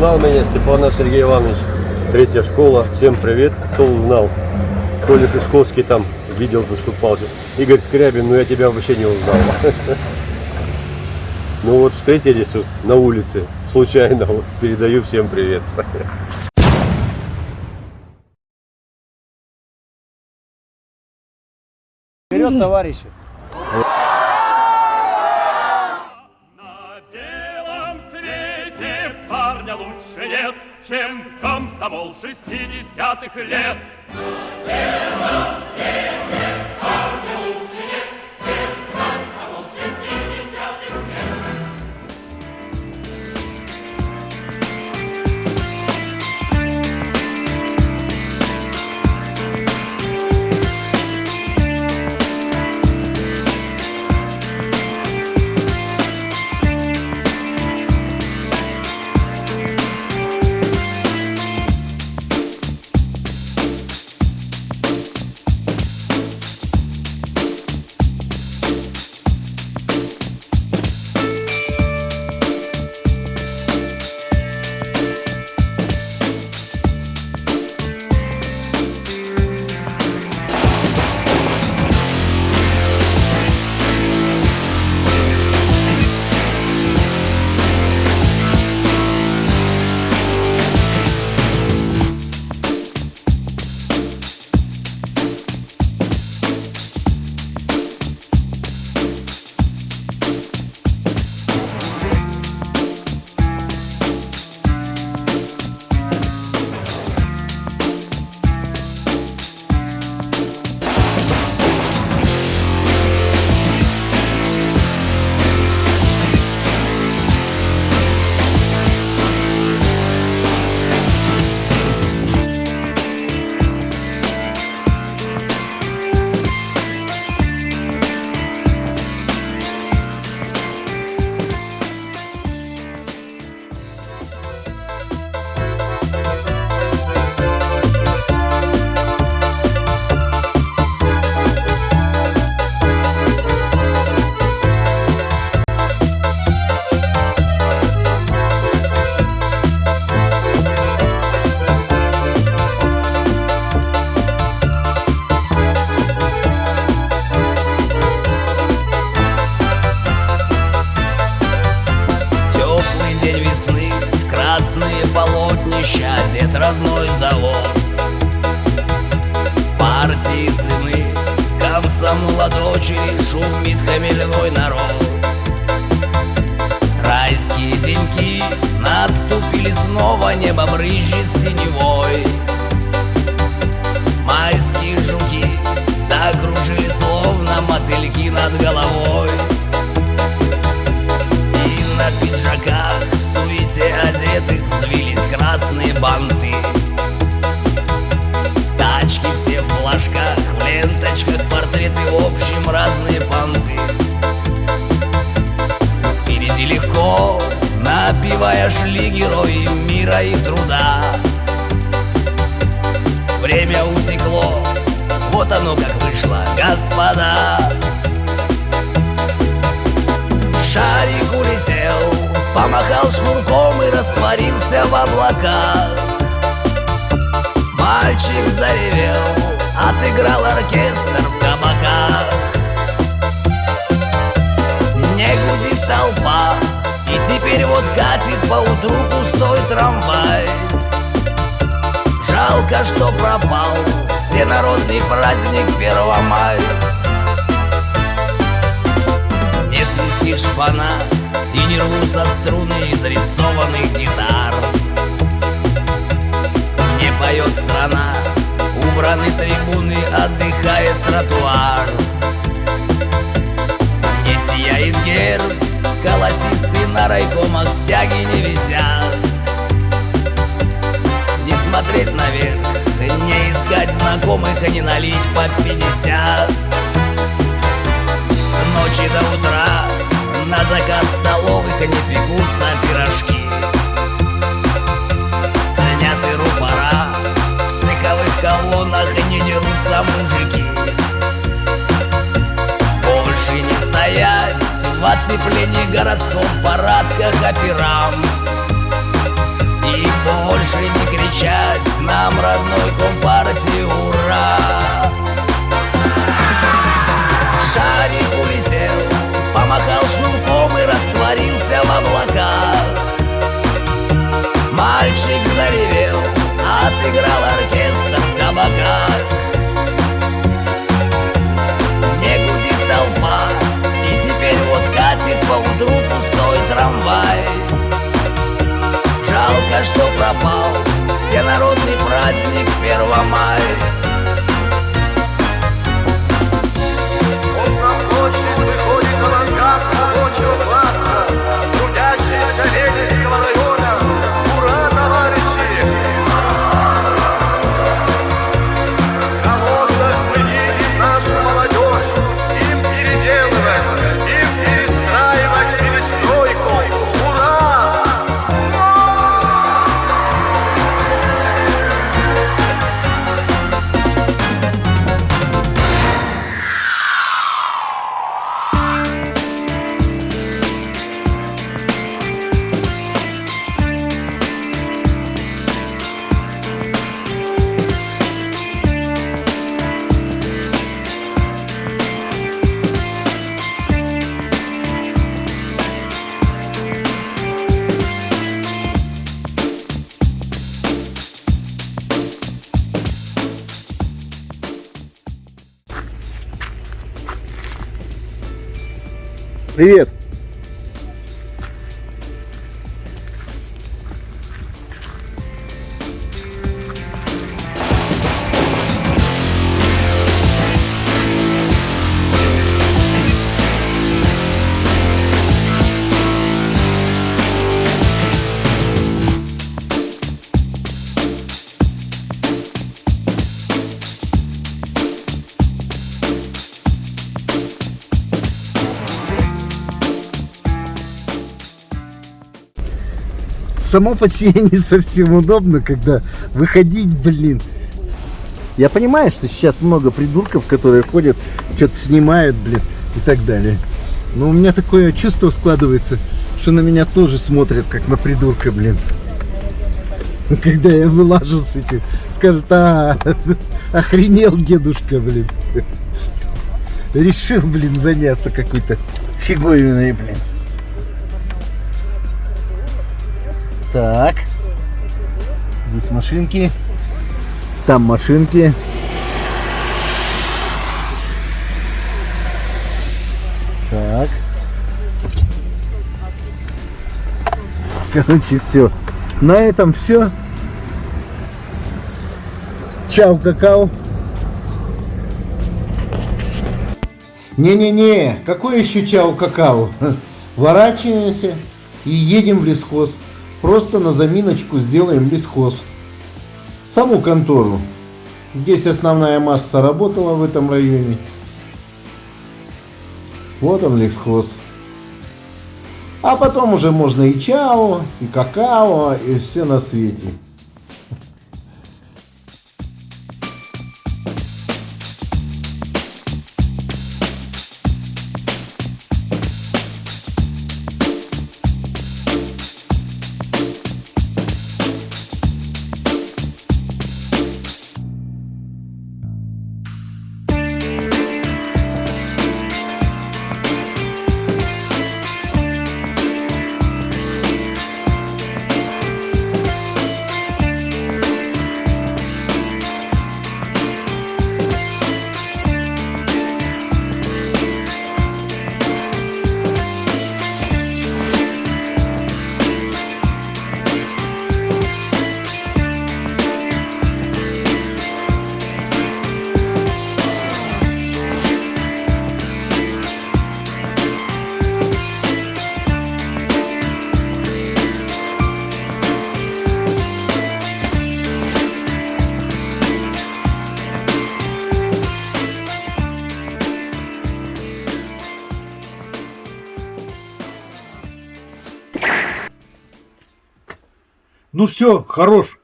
узнал меня, Степанов Сергей Иванович, третья школа. Всем привет, кто узнал. Коля Шишковский там видел, выступал. Игорь Скрябин, но я тебя вообще не узнал. Ну вот встретились тут на улице, случайно, вот, передаю всем привет. Вперед, товарищи! На белом свете парня лучше нет, чем комсомол 60-х лет. На белом свете парня лучше нет, чем комсомол 60-х лет. Красные полотнища, дед родной завод. Партии сыны, комсомола дочери, шумит хмельной народ. Райские деньки наступили снова, небо брызжет синевой. Майские жуки закружили, словно мотыльки над головой. И на пиджаках в суете одетых взвились красные банты. Тачки все в флажках, в ленточках портреты, в общем разные понты. Впереди легко, напевая, шли герои мира и труда. Время утекло, вот оно как вышло, господа. Шарик улетел, помахал шнурком и растворился в облаках. Мальчик заревел, отыграл оркестр в кабаках. Не гудит толпа, и теперь вот катит поутру пустой трамвай. Жалко, что пропал всенародный праздник 1 мая. Не свистит шпана и не рвутся струны изрисованных гитар. Не поет страна, убраны трибуны, отдыхает тротуар. Не сияет герб, колосистый на райкомах стяги не висят. Не смотреть наверх, не искать знакомых и не налить по 50. С ночи до утра на заказ столовых не пекутся пирожки. Сняты рупора, в цеховых колоннах не дерутся мужики. Больше не стоять в оцеплении городском, в парадках операм. больше не кричать нам, родной компартии, ура! Шарик улетел, помахал шнурком и растворился в облаках. Мальчик заревел, отыграл оркестр в кабаках. Не гудит толпа, и теперь вот катит поутру пустой трамвай. Жалко, что пропал всенародный праздник 1 мая. Он на площадь выходит авангард рабочего класса, трудящиеся Ленинского района. Ура, товарищи! Колонна, мы видим нашу молодежь, им переделывать, им перестраивать перестройку. Ура! Привет. Само по себе не совсем удобно, когда выходить, блин. Я понимаю, что сейчас много придурков, которые ходят, что-то снимают, блин, и так далее. Но у меня такое чувство складывается, что на меня тоже смотрят, как на придурка, блин. Когда я вылажу с этим, скажут: охренел дедушка, блин. Решил, блин, заняться какой-то фиговиной, блин. Так, здесь машинки, там машинки. Так. Короче, все. На этом все. Чао, какао. Не-не-не, какой еще чао, какао? Ворачиваемся и едем в лесхоз. Просто на заминочку сделаем лесхоз. Саму контору. Здесь основная масса работала в этом районе. Вот он, лесхоз. А потом уже можно и чао, и какао, и все на свете. Ну все, хорош.